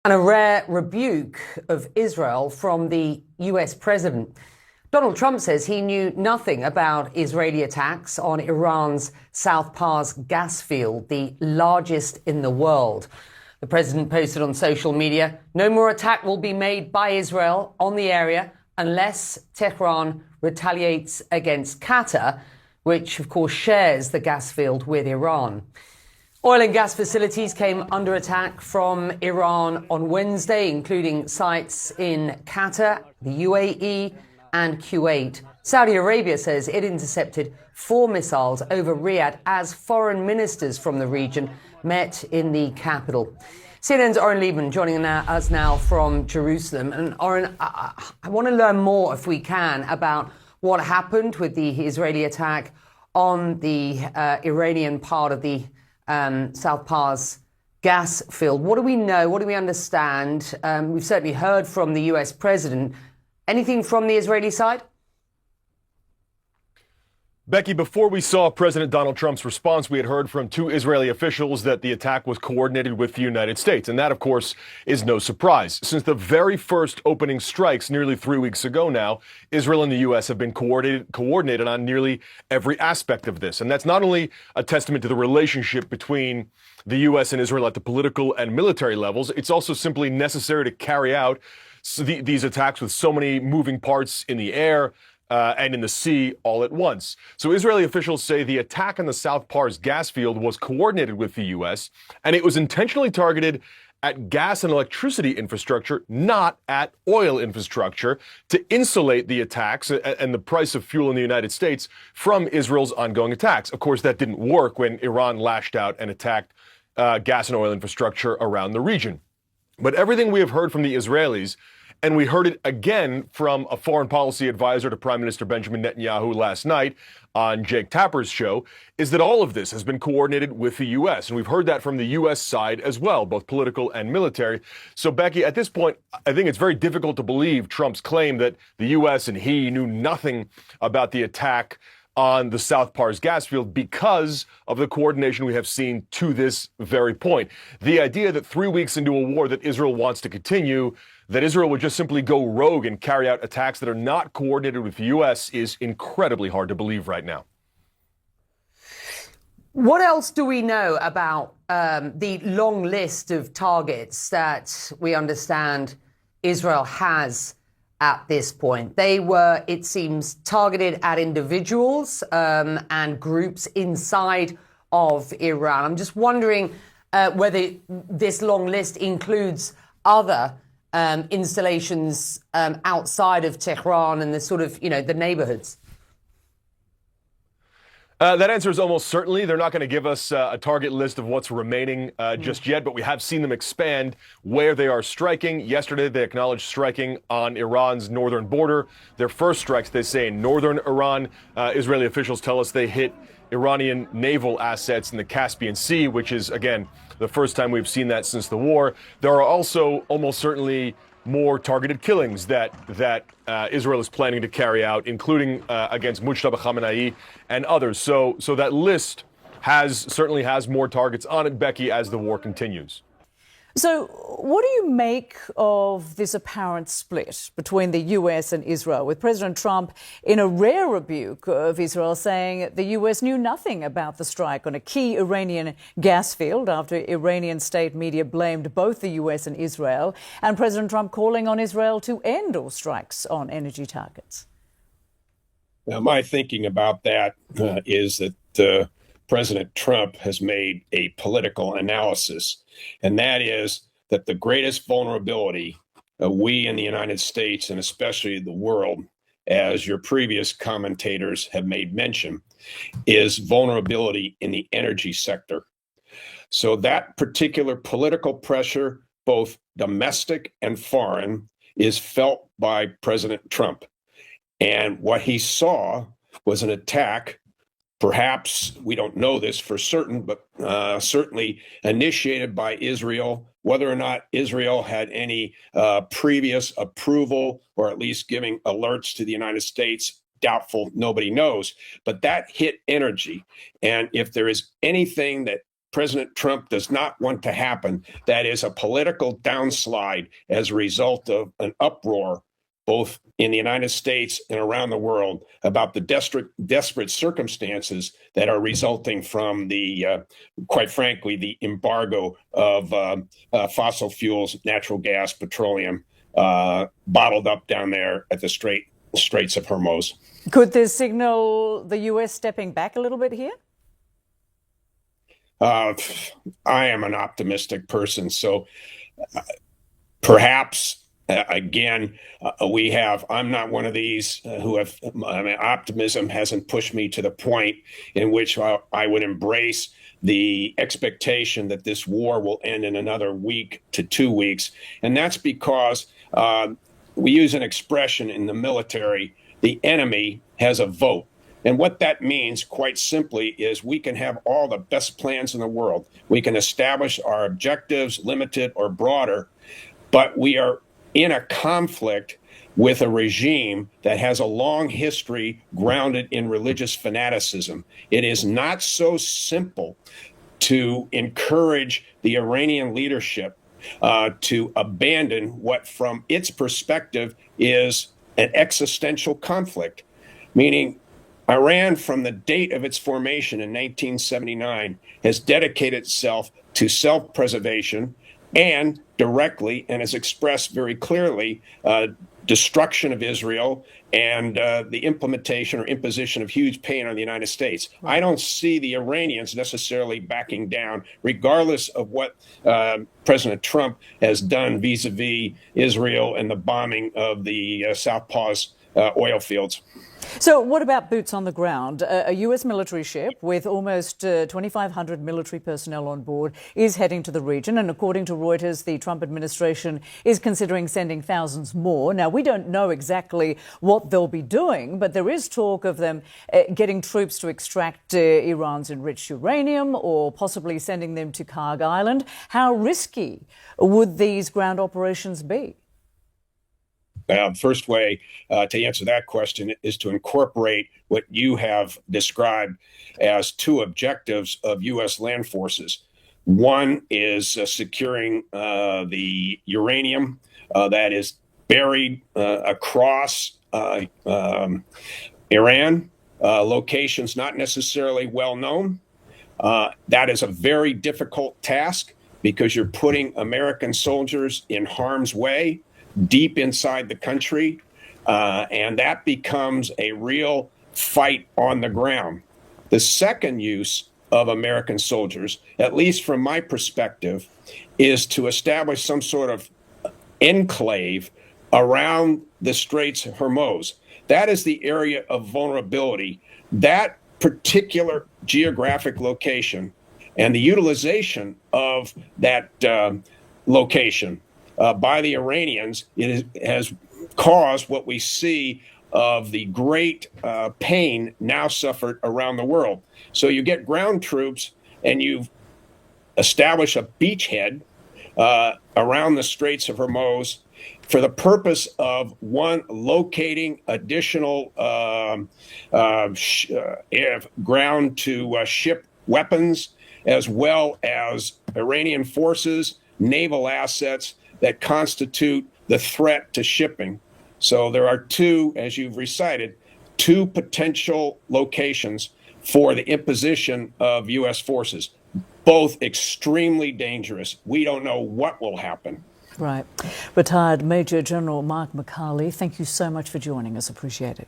And a rare rebuke of Israel from the US president. Donald Trump says he knew nothing about Israeli attacks on Iran's South Pars gas field, the largest in the world. The president posted on social media, no more attack will be made by Israel on the area unless Tehran retaliates against Qatar, which of course shares the gas field with Iran. Oil and gas facilities came under attack from Iran on Wednesday, including sites in Qatar, the UAE, and Kuwait. Saudi Arabia says it intercepted 4 missiles over Riyadh as foreign ministers from the region met in the capital. CNN's Oren Lieberman joining us now from Jerusalem. And Oren, I want to learn more, if we can, about what happened with the Israeli attack on the Iranian part of the South Pars gas field. What do we know? What do we understand? We've certainly heard from the US president. Anything from the Israeli side? Becky, before we saw President Donald Trump's response, we had heard from 2 Israeli officials that the attack was coordinated with the United States. And that, of course, is no surprise. Since the very first opening strikes nearly 3 weeks ago now, Israel and the U.S. have been coordinated on nearly every aspect of this. And that's not only a testament to the relationship between the U.S. and Israel at the political and military levels, it's also simply necessary to carry out these attacks with so many moving parts in the air, and in the sea all at once. So Israeli officials say the attack on the South Pars gas field was coordinated with the U.S., and it was intentionally targeted at gas and electricity infrastructure, not at oil infrastructure, to insulate the attacks and the price of fuel in the United States from Israel's ongoing attacks. Of course, that didn't work when Iran lashed out and attacked gas and oil infrastructure around the region. But everything we have heard from the Israelis, and we heard it again from a foreign policy advisor to Prime Minister Benjamin Netanyahu last night on Jake Tapper's show, is that all of this has been coordinated with the U.S. And we've heard that from the U.S. side as well, both political and military. So, Becky, at this point, I think it's very difficult to believe Trump's claim that the U.S. and he knew nothing about the attack on the South Pars gas field because of the coordination we have seen to this very point. The idea that 3 weeks into a war that Israel wants to continue, that Israel would just simply go rogue and carry out attacks that are not coordinated with the U.S. is incredibly hard to believe right now. What else do we know about the long list of targets that we understand Israel has at this point? They were, it seems, targeted at individuals and groups inside of Iran. I'm just wondering whether this long list includes other installations outside of Tehran and the sort of, the neighborhoods. That answer is almost certainly. They're not going to give us a target list of what's remaining just yet, but we have seen them expand where they are striking. Yesterday, they acknowledged striking on Iran's northern border. Their first strikes, they say, in northern Iran. Israeli officials tell us they hit Iranian naval assets in the Caspian Sea, which is, again, the first time we've seen that since the war. There are also almost certainly more targeted killings that Israel is planning to carry out, including against Mujtaba Khamenei and others. So that list certainly has more targets on it, Becky, as the war continues. So what do you make of this apparent split between the U.S. and Israel, with President Trump in a rare rebuke of Israel saying the U.S. knew nothing about the strike on a key Iranian gas field after Iranian state media blamed both the U.S. and Israel, and President Trump calling on Israel to end all strikes on energy targets? Now, my thinking about that is that President Trump has made a political analysis, and that is that the greatest vulnerability we in the United States, and especially the world, as your previous commentators have made mention, is vulnerability in the energy sector. So that particular political pressure, both domestic and foreign, is felt by President Trump. And what he saw was an attack. Perhaps, we don't know this for certain, but certainly initiated by Israel. Whether or not Israel had any previous approval or at least giving alerts to the United States, doubtful, nobody knows. But that hit energy. And if there is anything that President Trump does not want to happen, that is a political downslide as a result of an uproar, both in the United States and around the world, about the desperate circumstances that are resulting from the, quite frankly, the embargo of fossil fuels, natural gas, petroleum, bottled up down there at the Straits of Hormuz. Could this signal the U.S. stepping back a little bit here? I am an optimistic person, so perhaps. Again, I'm not one of these who have, optimism hasn't pushed me to the point in which I would embrace the expectation that this war will end in another week to 2 weeks. And that's because we use an expression in the military, the enemy has a vote. And what that means, quite simply, is we can have all the best plans in the world. We can establish our objectives, limited or broader, but we are in a conflict with a regime that has a long history grounded in religious fanaticism. It is not so simple to encourage the Iranian leadership to abandon what, from its perspective, is an existential conflict, meaning Iran, from the date of its formation in 1979, has dedicated itself to self-preservation and directly, and has expressed very clearly, destruction of Israel and the implementation or imposition of huge pain on the United States. I don't see the Iranians necessarily backing down, regardless of what President Trump has done vis-a-vis Israel and the bombing of the South Paws oil fields. So what about boots on the ground? A U.S. military ship with almost 2,500 military personnel on board is heading to the region. And according to Reuters, the Trump administration is considering sending thousands more. Now, we don't know exactly what they'll be doing, but there is talk of them getting troops to extract Iran's enriched uranium or possibly sending them to Karg Island. How risky would these ground operations be? First way to answer that question is to incorporate what you have described as two objectives of U.S. land forces. One is securing the uranium that is buried across Iran, locations not necessarily well known. That is a very difficult task because you're putting American soldiers in harm's way deep inside the country, and that becomes a real fight on the ground. The second use of American soldiers, at least from my perspective, is to establish some sort of enclave around the Straits of Hormuz. That is the area of vulnerability. That particular geographic location and the utilization of that location by the Iranians, has caused what we see of the great pain now suffered around the world. So you get ground troops and you establish a beachhead around the Straits of Hormuz for the purpose of, one, locating additional ground to ship weapons, as well as Iranian forces, naval assets that constitute the threat to shipping. So there are two, as you've recited, two potential locations for the imposition of U.S. forces, both extremely dangerous. We don't know what will happen. Right. Retired Major General Mark McCarley, thank you so much for joining us. Appreciate it.